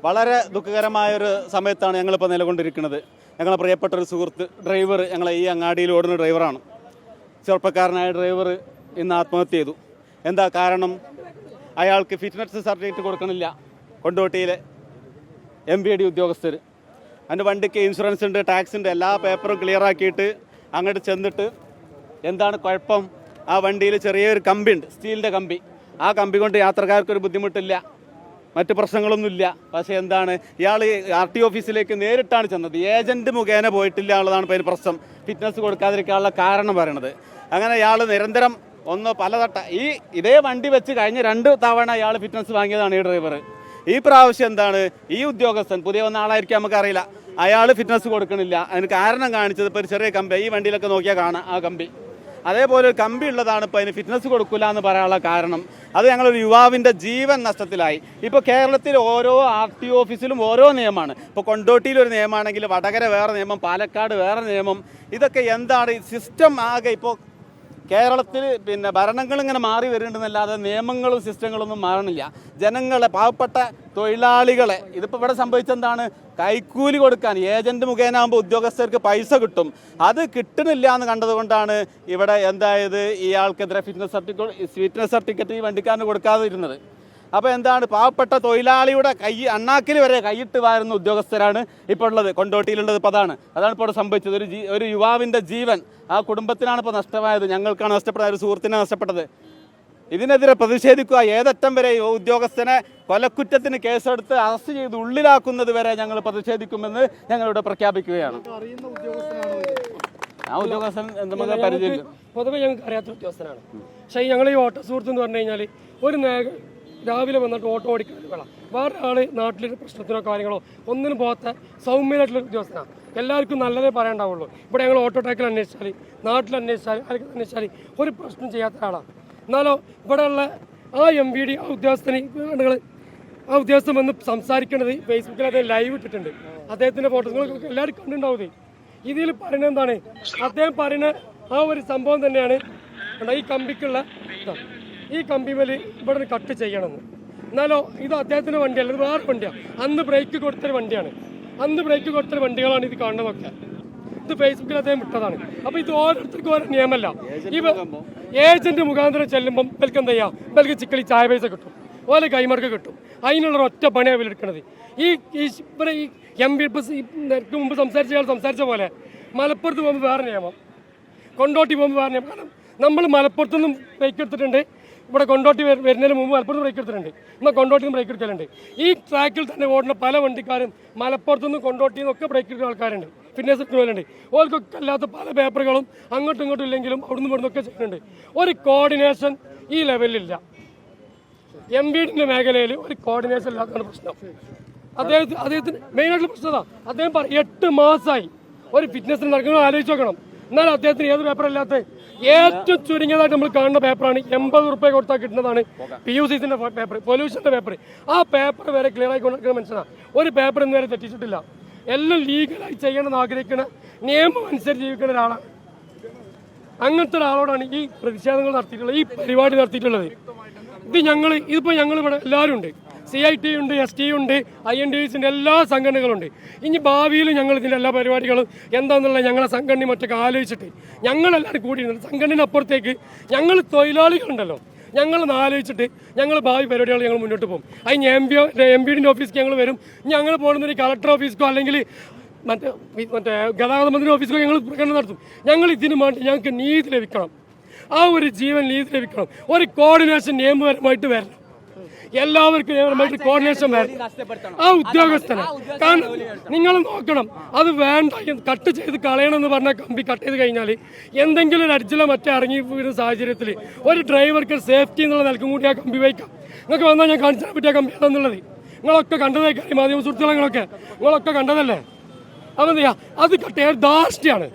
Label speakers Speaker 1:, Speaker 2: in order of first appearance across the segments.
Speaker 1: വളരെ ദുഃഖകരമായൊരു സമയത്താണ് ഞങ്ങളിപ്പോൾ നിലകൊണ്ടിരിക്കുന്നത്. ഞങ്ങളെ പ്രിയപ്പെട്ട ഒരു സുഹൃത്ത് ഡ്രൈവർ, ഞങ്ങളെ ഈ അങ്ങാടിയിൽ ഓടുന്ന ഡ്രൈവറാണ്. ചെറുപ്പക്കാരനായ ഡ്രൈവർ ഇന്ന് ആത്മഹത്യ ചെയ്തു. എന്താ കാരണം? അയാൾക്ക് ഫിറ്റ്നസ് സർട്ടിഫിക്കറ്റ് കൊടുക്കണില്ല കൊണ്ടോട്ടിയിലെ MVD ഉദ്യോഗസ്ഥർ. അതിൻ്റെ വണ്ടിക്ക് ഇൻഷുറൻസ് ഉണ്ട്, ടാക്സ് ഉണ്ട്, എല്ലാ പേപ്പറും ക്ലിയർ ആക്കിയിട്ട് അങ്ങോട്ട് ചെന്നിട്ട് എന്താണ് കുഴപ്പം? ആ വണ്ടിയിൽ ചെറിയൊരു കമ്പി ഉണ്ട്, സ്റ്റീലിൻ്റെ കമ്പി. ആ കമ്പി കൊണ്ട് യാത്രക്കാർക്കൊരു ബുദ്ധിമുട്ടില്ല, മറ്റ് പ്രശ്നങ്ങളൊന്നുമില്ല. പക്ഷേ എന്താണ്, ഇയാൾ RT ഓഫീസിലേക്ക് നേരിട്ടാണ് ചെന്നത്. ഏജൻറ്റ് മുഖേന പോയിട്ടില്ല എന്നുള്ളതാണ് ഇപ്പോൾ അതിന് പ്രശ്നം. ഫിറ്റ്നസ് കൊടുക്കാതിരിക്കാനുള്ള കാരണം പറയണത്. അങ്ങനെ ഇയാൾ നിരന്തരം പലതട്ട ഇതേ വണ്ടി വെച്ച് കഴിഞ്ഞ 2 തവണ ഇയാൾ ഫിറ്റ്നസ് വാങ്ങിയതാണ് ഈ ഡ്രൈവർ. ഈ പ്രാവശ്യം എന്താണ്, ഈ ഉദ്യോഗസ്ഥൻ പുതിയ വന്ന ആളായിരിക്കും, നമുക്കറിയില്ല, അയാൾ ഫിറ്റ്നസ് കൊടുക്കണില്ല. അതിന് കാരണം കാണിച്ചത് ഇപ്പോൾ ഒരു ചെറിയ കമ്പി, ഈ വണ്ടിയിലൊക്കെ നോക്കിയാൽ കാണാം ആ കമ്പി. അതേപോലെ ഒരു കമ്പി ഉള്ളതാണ് ഇപ്പോൾ അതിന് ഫിറ്റ്നസ് കൊടുക്കില്ല എന്ന് പറയാനുള്ള കാരണം. അത് ഞങ്ങളൊരു യുവാവിൻ്റെ ജീവൻ നഷ്ടത്തിലായി. ഇപ്പോൾ കേരളത്തിൽ ഓരോ RT ഓഫീസിലും ഓരോ നിയമമാണ്. ഇപ്പോൾ കൊണ്ടോട്ടിയിലൊരു നിയമമാണെങ്കിൽ വടകര വേറെ നിയമം, പാലക്കാട് വേറെ നിയമം. ഇതൊക്കെ എന്താണ് സിസ്റ്റം ആകെ? ഇപ്പോൾ കേരളത്തിൽ ഭരണങ്ങൾ ഇങ്ങനെ മാറി വരുന്നുണ്ടെന്നല്ലാതെ നിയമങ്ങളും സിസ്റ്റങ്ങളൊന്നും മാറണില്ല. ജനങ്ങളെ, പാവപ്പെട്ട തൊഴിലാളികളെ, ഇതിപ്പോൾ ഇവിടെ സംഭവിച്ചെന്താണ്, കൈക്കൂലി കൊടുക്കാൻ ഏജൻറ്റ് മുഖേന ആകുമ്പോൾ ഉദ്യോഗസ്ഥർക്ക് പൈസ കിട്ടും, അത് കിട്ടുന്നില്ല എന്ന് കണ്ടതുകൊണ്ടാണ് ഇവിടെ എന്തായത്, ഇയാൾക്കെതിരെ ഫിറ്റ്നസ് സർട്ടിഫിക്കറ്റ് ഈ വണ്ടിക്കാരന് കൊടുക്കാതിരുന്നത്. അപ്പോൾ എന്താണ്, പാവപ്പെട്ട തൊഴിലാളിയുടെ അണ്ണാക്കിൽ വരെ കൈയിട്ട് വാരുന്ന ഉദ്യോഗസ്ഥരാണ് ഇപ്പോൾ ഉള്ളത്, കൊണ്ടോട്ടിയിലുള്ളത്. ഇപ്പോൾ അതാണ് ഇപ്പോൾ ഇവിടെ സംഭവിച്ചത്. ഒരു യുവാവിൻ്റെ ജീവൻ ആ കുടുംബത്തിനാണ് ഇപ്പോൾ നഷ്ടമായത്, ഞങ്ങൾക്കാണ് നഷ്ടപ്പെട്ടത്, ഒരു സുഹൃത്തിനെ നഷ്ടപ്പെട്ടത്. ഇതിനെതിരെ പ്രതിഷേധിക്കുക. ഏതറ്റം വരെ ഉദ്യോഗസ്ഥനെ കൊലക്കുറ്റത്തിന് കേസെടുത്ത് അറസ്റ്റ് ചെയ്ത് ഉള്ളിലാക്കുന്നത് വരെ ഞങ്ങൾ പ്രതിഷേധിക്കുമെന്ന് ഞങ്ങളിവിടെ പ്രഖ്യാപിക്കുകയാണ്. ആ ഉദ്യോഗസ്ഥൻ നമുക്ക് പരിചയം
Speaker 2: പൊതുവെ ഞങ്ങൾക്ക് അറിയാത്ത ഉദ്യോഗസ്ഥനാണ്. പക്ഷേ ഞങ്ങൾ ഈ ഓട്ടോ സുഹൃത്ത് എന്ന് പറഞ്ഞു കഴിഞ്ഞാൽ ഒരു രാവിലെ വന്നിട്ട് ഓട്ടോ ഓടിക്കാൻ വേറെ ആൾ നാട്ടിലൊരു പ്രശ്നത്തിനോ കാര്യങ്ങളോ ഒന്നിനും പോകാത്ത സൗമ്യമായിട്ടുള്ള ഉദ്യോഗസ്ഥനാണ്. എല്ലാവർക്കും നല്ലതേ പറയാണ്ടാവുള്ളൂ. ഇവിടെ ഞങ്ങൾ ഓട്ടോ ടാക്കിൽ അന്വേഷിച്ചാൽ, നാട്ടിൽ അന്വേഷിച്ചാൽ, ആർക്കും അന്വേഷിച്ചാൽ ഒരു പ്രശ്നം ചെയ്യാത്ത ആളാണ്. എന്നാലോ ഇവിടെയുള്ള ആ MVD ആ ഉദ്യോഗസ്ഥന് ആ ഉദ്യോഗസ്ഥൻ വന്ന് സംസാരിക്കേണ്ടത് ഫേസ്ബുക്കിൽ അദ്ദേഹം ലൈവ് ഇട്ടിട്ടുണ്ട്. അദ്ദേഹത്തിൻ്റെ ഫോട്ടോ നിങ്ങൾ എല്ലാവരും കണ്ടിട്ടുണ്ടാവുന്നത്. ഇതിൽ പറയുന്നത് എന്താണ്, അദ്ദേഹം പറയുന്ന ആ ഒരു സംഭവം തന്നെയാണ് ഈ കമ്പിക്കുള്ള ഈ കമ്പി മേൽ ഇവിടെ നിന്ന് കട്ട് ചെയ്യണമെന്ന്. എന്നാലോ ഇത് അദ്ദേഹത്തിൻ്റെ വണ്ടിയല്ല, ഇത് വേറെ വണ്ടിയാണ്. അന്ന് ബ്രേക്ക് കൊടുത്തൊരു വണ്ടിയാണ്, അന്ന് ബ്രേക്ക് കൊടുത്തൊരു വണ്ടികളാണ് ഇത് കാണുന്നതൊക്കെ. ഇത് ഫേസ്ബുക്കിൽ അദ്ദേഹം വിട്ടതാണ്. അപ്പോൾ ഇത് ഓരോരുത്തർക്കും ഓരോ നിയമമല്ല. ഈ ഏജന്റ് മുഖാന്തരം ചെല്ലുമ്പം ഇവർക്ക് എന്താ ചെയ്യുക, ഇവർക്ക് ചിക്കലി ചായ പൈസ കിട്ടും, ഓലെ കൈമർക്ക് കിട്ടും. അതിനുള്ള ഒറ്റ പണിയാണ് ഇവരെടുക്കുന്നത്. ഇവിടെ ഈ MVD മുമ്പ് സംസാരിച്ച പോലെ മലപ്പുറത്ത് പോകുമ്പോൾ വേറെ നിയമം, കൊണ്ടോട്ടി പോകുമ്പോൾ വേറെ നിയമം. കാരണം നമ്മൾ മലപ്പുറത്തുനിന്നും ബ്രേക്ക് എടുത്തിട്ടുണ്ട്, ഇവിടെ കൊണ്ടോട്ടി വരുന്നതിന് മുമ്പ് മലപ്പുറത്ത് ബ്രേക്ക് എടുത്തിട്ടുണ്ട്, എന്നാൽ കൊണ്ടോട്ടിൽ നിന്ന് ബ്രേക്ക് എടുക്കലുണ്ട്. ഈ ട്രാക്കിൽ തന്നെ ഓടുന്ന പല വണ്ടിക്കാരും മലപ്പുറത്തുനിന്നും കൊണ്ടോട്ടിയിൽ നിന്നൊക്കെ ബ്രേക്ക് എടുക്കുന്ന ആൾക്കാരുണ്ട്, ഫിറ്റ്നസ് എടുക്കുന്നവരുണ്ട്. ഓർക്കൊക്കെ അല്ലാത്ത പല പേപ്പറുകളും അങ്ങോട്ടും ഇങ്ങോട്ടും ഇല്ലെങ്കിലും അവിടുന്ന് ഇവിടുന്നൊക്കെ ചെയ്യുന്നുണ്ട്. ഒരു കോർഡിനേഷൻ ഈ ലെവലിലില്ല. MVDൻ്റെ മേഖലയിൽ ഒരു കോർഡിനേഷൻ ഇല്ലാത്തതാണ് പ്രശ്നം. അദ്ദേഹത്തിന് മെയിനായിട്ടുള്ള പ്രശ്നം അതാ. അദ്ദേഹം 8 മാസമായി ഒരു ഫിറ്റ്നസിന് നടക്കുന്നത് ആലോചിച്ച് നോക്കണം. എന്നാൽ അദ്ദേഹത്തിന് ഏത് പേപ്പറല്ലാത്ത ഏറ്റവും ചുരുങ്ങിയതായിട്ട് നമ്മൾ കാണുന്ന പേപ്പറാണ്. 80 റുപ്യ കൊടുത്താൽ കിട്ടുന്നതാണ് PUCൻ്റെ പേപ്പർ, പൊല്യൂഷൻ്റെ പേപ്പർ. ആ പേപ്പർ വരെ ക്ലിയർ ആയിക്കൊണ്ടിരിക്കുന്ന മനുഷ്യനാണ്. ഒരു പേപ്പർ ഇന്ന് വരെ തെറ്റിച്ചിട്ടില്ല. എല്ലാം ലീഗലായി ചെയ്യണമെന്ന് ആഗ്രഹിക്കുന്ന, നിയമം അനുസരിച്ച് ജീവിക്കുന്ന ഒരാളാണ്. അങ്ങനത്തെ ഒരാളോടാണ് ഈ പ്രതിഷേധങ്ങൾ നടത്തിയിട്ടുള്ളത്, ഈ പരിപാടി നടത്തിയിട്ടുള്ളത്. ഇതിപ്പോൾ ഞങ്ങളിവിടെ എല്ലാവരും ഉണ്ട്. CIT ഉണ്ട്, ST ഉണ്ട്, INDCൻ്റെ എല്ലാ സംഘടനകളുണ്ട്. ഇനി ഭാവിയിൽ ഞങ്ങൾ ഇതിൻ്റെ എല്ലാ പരിപാടികളും എന്താണെന്നുള്ള ഞങ്ങളെ സംഘടനയും മറ്റൊക്കെ ആലോചിച്ചിട്ട് ഞങ്ങളെല്ലാവരും കൂടിയിരുന്നത് സംഘടനപ്പുറത്തേക്ക് ഞങ്ങൾ തൊഴിലാളികളുണ്ടല്ലോ, ഞങ്ങളൊന്ന് ആലോചിച്ചിട്ട് ഞങ്ങൾ ഭാവി പരിപാടികൾ ഞങ്ങൾ മുന്നോട്ട് പോകും. അതിന് MVDൻ്റെ ഓഫീസിലേക്ക് ഞങ്ങൾ വരും. ഞങ്ങൾ പോകുന്നൊരു കളക്ടർ ഓഫീസിക്കോ അല്ലെങ്കിൽ മറ്റേ ഗതാഗത മന്ത്രി ഓഫീസിക്കോ ഞങ്ങൾ പ്രകടനം നടത്തും. ഞങ്ങൾ ഇതിനു വേണ്ടി ഞങ്ങൾക്ക് നീതി ലഭിക്കണം, ആ ഒരു ജീവൻ നീതി ലഭിക്കണം. ഒരു കോർഡിനേഷൻ നിയമപരമായിട്ട് വരണം, എല്ലാവർക്കും നിയമപരമായിട്ട് കോർഡിനേഷൻ വരണം. ആ ഉദ്യോഗസ്ഥനെ കാരണം നിങ്ങൾ നോക്കണം, അത് വേണ്ട കട്ട് ചെയ്ത് കളയണമെന്ന് പറഞ്ഞാൽ കമ്പി കട്ട് ചെയ്ത് കഴിഞ്ഞാൽ എന്തെങ്കിലും ഒരു അടിച്ചില മറ്റേ ഇറങ്ങി വീഴുന്ന സാഹചര്യത്തിൽ ഒരു ഡ്രൈവർക്ക് സേഫ്റ്റി എന്നുള്ള നിലക്കും കൂടി ആ കമ്പി വയ്ക്കാം. നിങ്ങൾക്ക് വന്നാൽ ഞാൻ കാണിച്ചാൽ പറ്റിയ കമ്പി അതെന്നുള്ളത് നിങ്ങളൊക്കെ കണ്ടതായി കാര്യം, മാധ്യമ സുഹൃത്തുക്കളെ നിങ്ങളൊക്കെ കണ്ടതല്ലേ. അതെന്താ, അത് കട്ട് ചെയ്യാൻ ധാർഷ്ട്യാണ്.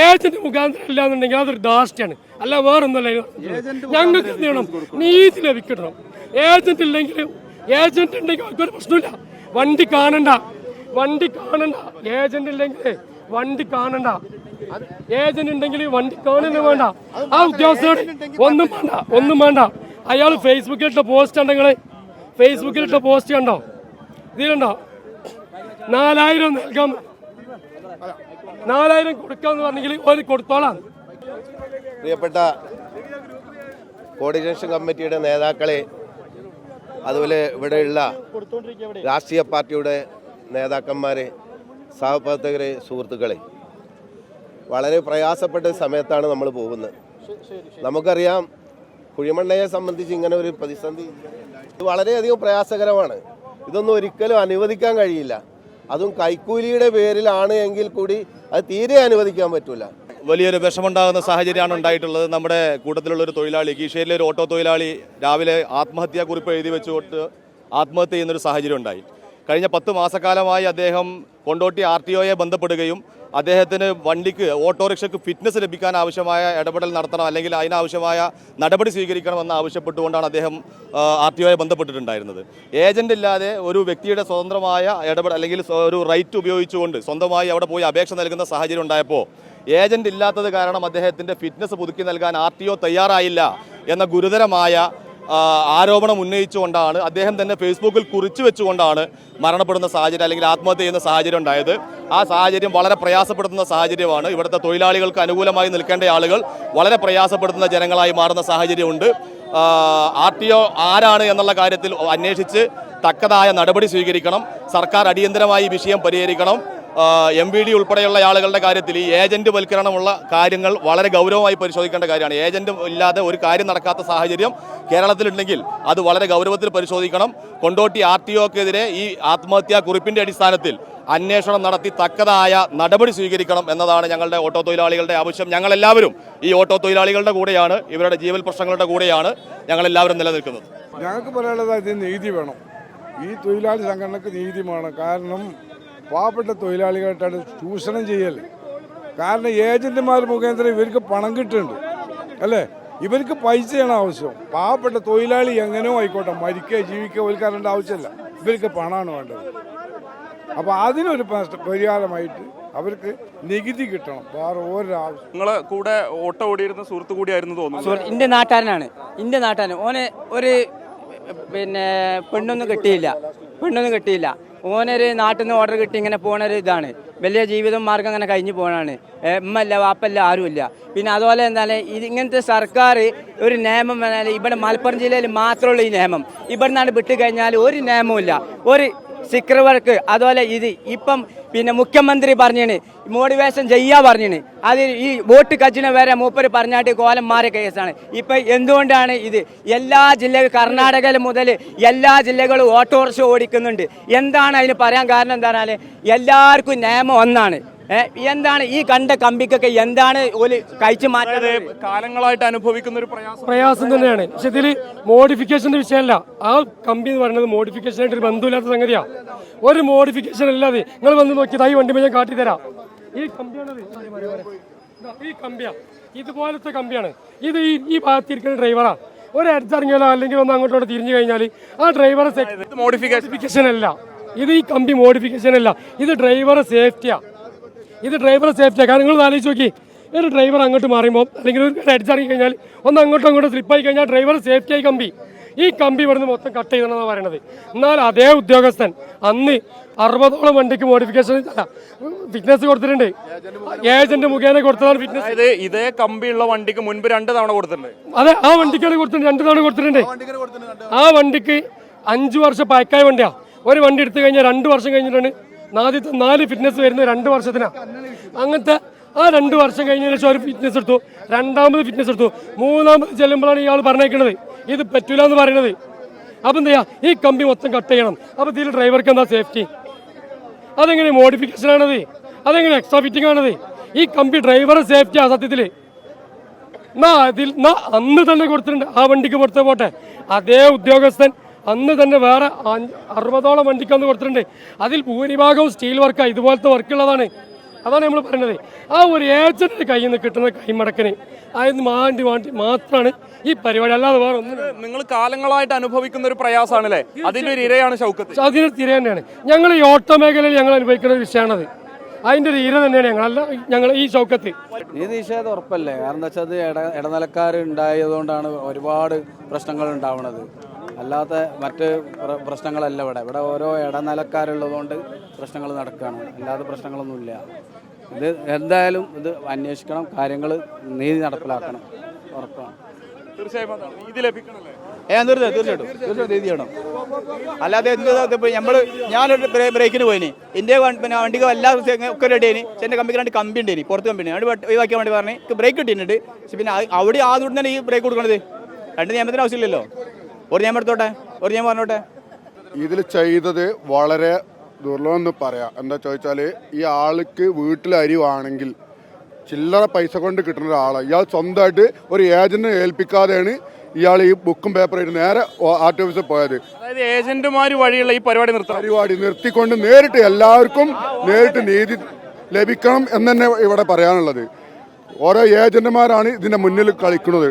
Speaker 2: ഏജന്റ് മുഖാന്തരം ഇല്ല എന്നുണ്ടെങ്കിൽ അതൊരു ധാർഷ്ട്യാണ്, അല്ല വേറൊന്നുമല്ല. ഞങ്ങൾക്ക് എന്ത് ചെയ്യണം, നീതി ലഭിക്കണം. ഏജന്റ് ഉണ്ടെങ്കിൽ അവർക്കൊരു പ്രശ്നമില്ല, വണ്ടി കാണണ്ട. ഏജന്റ് ഇല്ലെങ്കിൽ വണ്ടി കാണണ്ട. ഏജന്റ് ഉണ്ടെങ്കിൽ വണ്ടി കാണുന്ന വേണ്ട. ആ ഉദ്യോഗസ്ഥരോട് ഒന്നും വേണ്ട. അയാൾ ഫേസ്ബുക്കിലിട്ട പോസ്റ്റ് ഉണ്ടെങ്കിൽ ഫേസ്ബുക്കിലിട്ട പോസ്റ്റ് കണ്ടോ, ഇതിലുണ്ടോ, 4000 നൽകാൻ 4000 കൊടുക്കാന്ന് പറഞ്ഞെങ്കിൽ ഒരു കൊടുത്തോളാം.
Speaker 3: പ്രിയപ്പെട്ട കോർഡിനേഷൻ കമ്മിറ്റിയുടെ നേതാക്കളെ, അതുപോലെ ഇവിടെയുള്ള രാഷ്ട്രീയ പാർട്ടിയുടെ നേതാക്കന്മാരെ, സഹപ്രവർത്തകരെ, സുഹൃത്തുക്കളെ, വളരെ പ്രയാസപ്പെട്ട സമയത്താണ് നമ്മൾ പോകുന്നത്. നമുക്കറിയാം, കുഴിമണ്ണയെ സംബന്ധിച്ച് ഇങ്ങനെ ഒരു പ്രതിസന്ധി ഇത് വളരെയധികം പ്രയാസകരമാണ്. ഇതൊന്നും ഒരിക്കലും അനുവദിക്കാൻ കഴിയില്ല. അതും കൈക്കൂലിയുടെ പേരിലാണ് എങ്കിൽ കൂടി അത് തീരെ അനുവദിക്കാൻ പറ്റില്ല.
Speaker 4: വലിയൊരു വിഷമുണ്ടാകുന്ന സാഹചര്യമാണ് ഉണ്ടായിട്ടുള്ളത്. നമ്മുടെ കൂട്ടത്തിലുള്ള ഒരു തൊഴിലാളി, കീശേരിയിലെ ഒരു ഓട്ടോ തൊഴിലാളി രാവിലെ ആത്മഹത്യാക്കുറിപ്പ് എഴുതി വെച്ചുകൊണ്ട് ആത്മഹത്യ ചെയ്യുന്നൊരു സാഹചര്യം ഉണ്ടായി. കഴിഞ്ഞ 10 മാസക്കാലമായി അദ്ദേഹം കൊണ്ടോട്ടി RTOയെ ബന്ധപ്പെടുകയും അദ്ദേഹത്തിന് വണ്ടിക്ക് ഓട്ടോറിക്ഷയ്ക്ക് ഫിറ്റ്നസ് ലഭിക്കാൻ ആവശ്യമായ ഇടപെടൽ നടത്തണം, അല്ലെങ്കിൽ അതിനാവശ്യമായ നടപടി സ്വീകരിക്കണമെന്ന് ആവശ്യപ്പെട്ടുകൊണ്ടാണ് അദ്ദേഹം RTOയെ ബന്ധപ്പെട്ടിട്ടുണ്ടായിരുന്നത്. ഏജന്റ് ഇല്ലാതെ ഒരു വ്യക്തിയുടെ സ്വതന്ത്രമായ ഇടപെടൽ അല്ലെങ്കിൽ ഒരു റൈറ്റ് ഉപയോഗിച്ചുകൊണ്ട് സ്വന്തമായി അവിടെ പോയി അപേക്ഷ നൽകുന്ന സാഹചര്യം ഉണ്ടായപ്പോൾ ഏജന്റ് ഇല്ലാത്തത് കാരണം അദ്ദേഹത്തിൻ്റെ ഫിറ്റ്നസ് പുതുക്കി നൽകാൻ RTO തയ്യാറായില്ല എന്ന ഗുരുതരമായ ആരോപണം ഉന്നയിച്ചുകൊണ്ടാണ് അദ്ദേഹം തന്നെ ഫേസ്ബുക്കിൽ കുറിച്ചു വെച്ചുകൊണ്ടാണ് മരണപ്പെടുന്ന സാഹചര്യം അല്ലെങ്കിൽ ആത്മഹത്യ ചെയ്യുന്ന സാഹചര്യം ഉണ്ടായത്. ആ സാഹചര്യം വളരെ പ്രയാസപ്പെടുത്തുന്ന സാഹചര്യമാണ്. ഇവിടുത്തെ തൊഴിലാളികൾക്ക് അനുകൂലമായി നിൽക്കേണ്ട ആളുകൾ വളരെ പ്രയാസപ്പെടുത്തുന്ന ജനങ്ങളായി മാറുന്ന സാഹചര്യമുണ്ട്. RTO ആരാണ് എന്നുള്ള കാര്യത്തിൽ അന്വേഷിച്ച് തക്കതായ നടപടി സ്വീകരിക്കണം. സർക്കാർ അടിയന്തരമായി വിഷയം പരിഹരിക്കണം. MVD ഉൾപ്പെടെയുള്ള ആളുകളുടെ കാര്യത്തിൽ ഈ ഏജന്റ് വൽക്കരണമുള്ള കാര്യങ്ങൾ വളരെ ഗൗരവമായി പരിശോധിക്കേണ്ട കാര്യമാണ്. ഏജന്റ് ഇല്ലാതെ ഒരു കാര്യം നടക്കാത്ത സാഹചര്യം കേരളത്തിലുണ്ടെങ്കിൽ അത് വളരെ ഗൗരവത്തിൽ പരിശോധിക്കണം. കൊണ്ടോട്ടി RTOക്കെതിരെ ഈ ആത്മഹത്യാ കുറിപ്പിന്റെ അടിസ്ഥാനത്തിൽ അന്വേഷണം നടത്തി തക്കതായ നടപടി സ്വീകരിക്കണം എന്നതാണ് ഞങ്ങളുടെ ഓട്ടോ തൊഴിലാളികളുടെ ആവശ്യം. ഞങ്ങളെല്ലാവരും ഈ ഓട്ടോ തൊഴിലാളികളുടെ കൂടെയാണ്, ഇവരുടെ ജീവൽ പ്രശ്നങ്ങളുടെ കൂടെയാണ് ഞങ്ങളെല്ലാവരും നിലനിൽക്കുന്നത്.
Speaker 5: ഞങ്ങൾക്ക് പറയാനുള്ളത് ഇതിന് നീതി വേണം. ഈ തൊഴിലാളി സംഘടനക്ക് നീതി വേണം. കാരണം പാവപ്പെട്ട തൊഴിലാളികളായിട്ടാണ് ചൂഷണം ചെയ്യൽ. കാരണം ഏജന്റുമാർ മുഖേന ഇവർക്ക് പണം കിട്ടുന്നുണ്ട് അല്ലേ? ഇവർക്ക് പൈസയാണ് ആവശ്യം. പാവപ്പെട്ട തൊഴിലാളി എങ്ങനെയോ ആയിക്കോട്ടെ, മരിക്കുക ജീവിക്കുക ഒൽക്കാരേണ്ട ആവശ്യമില്ല, ഇവർക്ക് പണമാണ് വേണ്ടത്. അപ്പോൾ അതിനൊരു പരിഹാരമായിട്ട് അവർക്ക് നികുതി കിട്ടണം. വേറെ ഓരോ ആവശ്യം.
Speaker 6: നിങ്ങളെ കൂടെ ഓട്ടോ ഓടിയിരുന്ന സുഹൃത്തു കൂടിയായിരുന്നു തോന്നുന്നു.
Speaker 7: എൻ്റെ നാട്ടുകാരനാണ്. ഓനെ ഒരു പെണ്ണൊന്നും കിട്ടിയില്ല. ഓനൊരു നാട്ടിൽ നിന്ന് ഓർഡർ കിട്ടി ഇങ്ങനെ പോണൊരു ഇതാണ്. വലിയ ജീവിതം മാർഗം അങ്ങനെ കഴിഞ്ഞു പോകണാണ്. ഉമ്മല്ല വാപ്പല്ല ആരുമില്ല. പിന്നെ അതുപോലെ എന്താണ് ഇങ്ങനത്തെ സർക്കാർ ഒരു നിയമം പറഞ്ഞാൽ ഇവിടെ മലപ്പുറം ജില്ലയിൽ മാത്രമുള്ള ഈ നിയമം ഇവിടെ നിന്നാണ് വിട്ട് കഴിഞ്ഞാൽ ഒരു നിയമമില്ല. ഒരു സിക്കർ വർക്ക് അതുപോലെ ഇത് ഇപ്പം മുഖ്യമന്ത്രി പറഞ്ഞാണ് മോട്ടിവേഷൻ ചെയ്യാ പറഞ്ഞാണ്. അത് ഈ വോട്ട് കച്ചിന് വരെ മൂപ്പര് പറഞ്ഞാട്ട് കോലം മാറിയ കേസാണ്. ഇപ്പം എന്തുകൊണ്ടാണ് ഇത് എല്ലാ ജില്ലകളും കർണാടകയിൽ മുതൽ എല്ലാ ജില്ലകളും ഓട്ടോറിക്ഷ ഓടിക്കുന്നുണ്ട്. എന്താണ് അതിന് പറയാൻ കാരണം എന്താണെന്നാൽ എല്ലാവർക്കും നിയമം ഒന്നാണ്. എന്താണ് ഈ കണ്ട കമ്പിക്കൊക്കെ എന്താണ് ഒരു കഴിച്ചു മാറ്റുന്നത്?
Speaker 6: കാലങ്ങളായിട്ട് അനുഭവിക്കുന്ന ഒരു
Speaker 2: പ്രയാസം തന്നെയാണ്. പക്ഷെ ഇതിൽ മോഡിഫിക്കേഷന്റെ വിഷയമല്ല. ആ കമ്പി എന്ന് പറയുന്നത് മോഡിഫിക്കേഷനായിട്ട് ഒരു ബന്ധമില്ലാത്ത സംഗതിയാണ്. ഒരു മോഡിഫിക്കേഷൻ അല്ലാതെ നിങ്ങൾ വന്ന് നോക്കിയത് ഈ വണ്ടി ഞാൻ കാട്ടിത്തരാം. ഈ കമ്പിയാണത്, ഈ കമ്പിയാണ്, ഇതുപോലത്തെ കമ്പിയാണ് ഇത്. ഈ ഭാഗത്തിരിക്കുന്ന ഡ്രൈവറാ ഒരു അടിച്ചിറങ്ങിയാലോ അല്ലെങ്കിൽ ഒന്ന് അങ്ങോട്ടോട്ട് തിരിഞ്ഞു കഴിഞ്ഞാൽ ആ ഡ്രൈവറെ മോഡിഫിക്കേഷൻ അല്ല. ഇത് ഈ കമ്പി മോഡിഫിക്കേഷൻ അല്ല, ഇത് ഡ്രൈവറെ സേഫ്റ്റിയാ. കാരണം നിങ്ങൾ ആലോചിച്ച് നോക്കി, ഒരു ഡ്രൈവർ അങ്ങോട്ട് മാറുമ്പോൾ അല്ലെങ്കിൽ ഒരു അടിച്ചിറങ്ങി കഴിഞ്ഞാൽ ഒന്ന് അങ്ങോട്ടും സ്ലിപ്പായി കഴിഞ്ഞാൽ ഡ്രൈവർ സേഫ്റ്റിയായി കമ്പി. ഈ കമ്പി ഇവിടുന്ന് മൊത്തം കട്ട് ചെയ്തെന്നാണ് പറയണത്. എന്നാൽ അതേ ഉദ്യോഗസ്ഥൻ അന്ന് 60ഓളം വണ്ടിക്ക് മോഡിഫിക്കേഷൻ ഫിറ്റ്നസ് കൊടുത്തിട്ടുണ്ട്. ഏജന്റ് മുഖേന കൊടുത്തതാണ് ഫിറ്റ്നസ്.
Speaker 6: ഇതേ കമ്പിയുള്ള വണ്ടിക്ക് മുൻപ് 2 തവണ കൊടുത്തിട്ടുണ്ട്.
Speaker 2: അതെ, ആ വണ്ടിക്കാണ് കൊടുത്തിട്ടുണ്ട്, 2 തവണ കൊടുത്തിട്ടുണ്ട്. ആ വണ്ടിക്ക് 5 വർഷം പഴക്കായ വണ്ടിയാ. ഒരു വണ്ടി എടുത്തു കഴിഞ്ഞാൽ 2 വർഷം കഴിഞ്ഞിട്ടാണ് ആദ്യത്തെ 4 ഫിറ്റ്നസ് വരുന്നത് 2 വർഷത്തിനാണ്. അങ്ങനത്തെ ആ 2 വർഷം കഴിഞ്ഞതിന് ശേഷം ഒരു ഫിറ്റ്നസ് എടുത്തു, 2ാമത് ഫിറ്റ്നസ് എടുത്തു, 3ാമത് ചെല്ലുമ്പോഴാണ് ഇയാൾ പറഞ്ഞേക്കുന്നത് ഇത് പറ്റൂല എന്ന് പറയുന്നത്. അപ്പം എന്താ ഈ കമ്പി മൊത്തം കട്ട് ചെയ്യണം. അപ്പം ഇതിൽ ഡ്രൈവർക്ക് എന്താ സേഫ്റ്റി? അതെങ്ങനെ മോഡിഫിക്കേഷൻ ആണത്? അതെങ്ങനെ എക്സ്ട്രാ ഫിറ്റിംഗ് ആണത്? ഈ കമ്പി ഡ്രൈവറെ സേഫ്റ്റി ആ സത്യത്തിൽ അന്ന് തന്നെ കൊടുത്തിട്ടുണ്ട്. ആ വണ്ടിക്ക് പുറത്തെ പോട്ടെ, അതേ ഉദ്യോഗസ്ഥൻ അന്ന് തന്നെ വേറെ 60ഓളം വണ്ടിക്കന്ന് കൊടുത്തിട്ടുണ്ട്. അതിൽ ഭൂരിഭാഗവും സ്റ്റീൽ വർക്കാണ്, ഇതുപോലത്തെ വർക്കുള്ളതാണ്. അതാണ് നമ്മൾ പറയുന്നത്. ആ ഒരു ഏജന്റിന്റെ കയ്യിൽ നിന്ന് കിട്ടുന്ന കൈമടക്കിന് അതിന് മാണ്ടി മാത്രമാണ് ഈ പരിപാടി, അല്ലാതെ വേറെ ഒന്നും.
Speaker 6: നിങ്ങൾ കാലങ്ങളായിട്ട് അനുഭവിക്കുന്ന ഒരു പ്രയാസമാണ് അല്ലേ? അതിന്റെ ഒരു ഇരയാണ് ഷൗക്കത്ത്.
Speaker 2: അതിന് ഇര തന്നെയാണ്. ഞങ്ങൾ ഈ ഓട്ടോ മേഖലയിൽ ഞങ്ങൾ അനുഭവിക്കുന്ന ഒരു വിഷയമാണത്. അതിന്റെ ഒരു ഇര തന്നെയാണ് ഞങ്ങൾ ഈ ഷൗക്കത്ത്.
Speaker 8: ഈ നിഷേധം ഉറപ്പല്ലേ? കാരണം എന്താ വെച്ചാൽ അത് ഇടനിലക്കാർ ഉണ്ടായതുകൊണ്ടാണ് ഒരുപാട് പ്രശ്നങ്ങൾ ഉണ്ടാവുന്നത്. അല്ലാത്ത മറ്റ് പ്രശ്നങ്ങളല്ല ഇവിടെ ഓരോ ഇടനിലക്കാരുള്ളതുകൊണ്ട് പ്രശ്നങ്ങൾ നടക്കുകയാണ്, അല്ലാതെ പ്രശ്നങ്ങളൊന്നുമില്ല. ഇത് എന്തായാലും ഇത് അന്വേഷിക്കണം, കാര്യങ്ങൾ നീതി നടപ്പിലാക്കണം, ഉറപ്പാണ്.
Speaker 6: തീർച്ചയായും അതാണ്. നീതി ലഭിക്കണല്ലേ?
Speaker 9: തീർച്ചയായിട്ടും നീതി ചെയ്യണം. അല്ലാതെ എന്ത് നമ്മൾ ഞാനൊരു ബ്രേക്കിന് പോയിനി, എൻ്റെ പിന്നെ വണ്ടിക്ക് എല്ലാ ഒക്കെ റെഡി ആയിനി. എൻ്റെ കമ്പിക്ക് രണ്ട് കമ്പി ഉണ്ടേനി, പുറത്ത് കമ്പി ഉണ്ട്, അവിടെ ഒഴിവാക്കിയാൽ വേണ്ടി പറഞ്ഞ് ബ്രേക്ക് കിട്ടിയിട്ടുണ്ട്. പക്ഷെ പിന്നെ അവിടെ ആദ്യം തന്നെ ഈ ബ്രേക്ക് കൊടുക്കണത് രണ്ട് നിയമത്തിന് ആവശ്യമില്ലല്ലോ. ഒരു നിയമം എടുത്തോട്ടെ, ഒരു നിയമം പറഞ്ഞോട്ടെ.
Speaker 10: ഇതിൽ ചെയ്തത് വളരെ ദുർലഭമെന്ന് പറയാം. എന്താ ചോദിച്ചാൽ ഈ ആൾക്ക് വീട്ടിൽ അരിവാണെങ്കിൽ ചില്ലറ പൈസ കൊണ്ട് കിട്ടുന്ന ഒരാളാണ് ഇയാൾ. സ്വന്തമായിട്ട് ഒരു ഏജന്റിനെ ഏൽപ്പിക്കാതെയാണ് ഇയാൾ ഈ ബുക്കും പേപ്പറായിട്ട് നേരെ ആർടി ഓഫീസിൽ പോയത്.
Speaker 6: അതായത് ഏജന്റുമാർ വഴിയുള്ള ഈ പരിപാടി
Speaker 10: നിർത്തിക്കൊണ്ട് നേരിട്ട് എല്ലാവർക്കും നേരിട്ട് നീതി ലഭിക്കണം എന്ന് തന്നെ ഇവിടെ പറയാനുള്ളത്. ഓരോ ഏജന്റുമാരാണ് ഇതിന്റെ മുന്നിൽ കളിക്കുന്നത്.